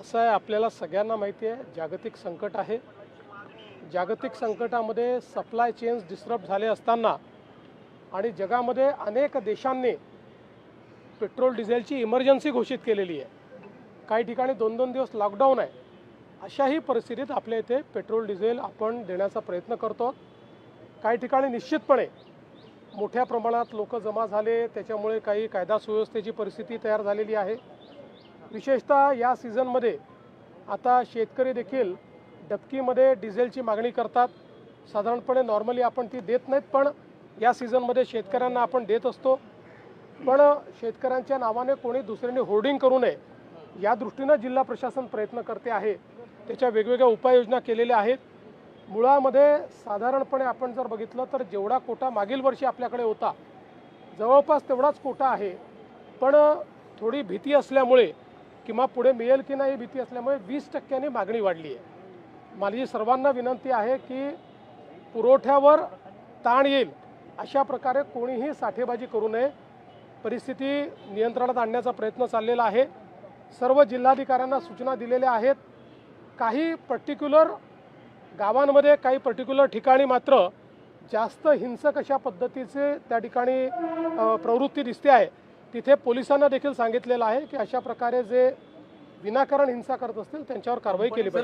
असं आहे, आपल्याला सगळ्यांना माहिती आहे जागतिक संकट आहे। जागतिक संकटामध्ये सप्लाय चेन्स डिस्टर्ब झाले असताना आणि जगामध्ये अनेक देशांनी पेट्रोल डिझेलची इमर्जन्सी घोषित केलेली आहे। काही ठिकाणी 2-2 दिवस लॉकडाऊन आहे। अशाही परिस्थितीत आपल्या इथे पेट्रोल डिझेल आपण देण्याचा प्रयत्न करतो। काही ठिकाणी निश्चितपणे मोठ्या प्रमाणात लोक जमा झाले, त्याच्यामुळे काही कायदा सुव्यवस्थेची परिस्थिती तयार झालेली आहे। विशेषतः या सीझनमध्ये आता शेतकरी देखील डबकीमध्ये डिझेलची मागणी करतात। साधारणपणे नॉर्मली आपण ती देत नाहीत, पण या सीझनमध्ये शेतकऱ्यांना आपण देत असतो। पण शेतकऱ्यांच्या नावाने कोणी दुसऱ्यांनी होर्डिंग करू नये या दृष्टीने जिल्हा प्रशासन प्रयत्न करते आहे। त्याच्या वेगवेगळ्या उपाययोजना केलेल्या आहेत। मुळामध्ये साधारणपणे आपण जर बघितलं तर जेवढा कोटा मागील वर्षी आपल्याकडे होता जवळपास तेवढाच कोटा आहे। पण थोडी भीती असल्यामुळे किंवा पुढे मिळेल की नाही भीती असल्यामुळे 20% मागणी वाढली आहे। माझी सर्वांना विनंती आहे की पुरवठ्यावर ताण येईल अशा प्रकारे कोणीही साठेबाजी करू नये। परिस्थिती नियंत्रणात आणण्याचा प्रयत्न चाललेला आहे। सर्व जिल्हाधिकाऱ्यांना सूचना दिलेल्या आहेत। काही पर्टिक्युलर गावांमध्ये काही पर्टिक्युलर ठिकाणी मात्र जास्त हिंसक अशा पद्धतीचे त्या ठिकाणी प्रवृत्ती दिसते आहे। तिथे पोलिसांना देखील सांगितलेलं आहे की अशा प्रकारे जे विनाकारण हिंसा करत असतील त्यांच्यावर कारवाई केली पाहिजे।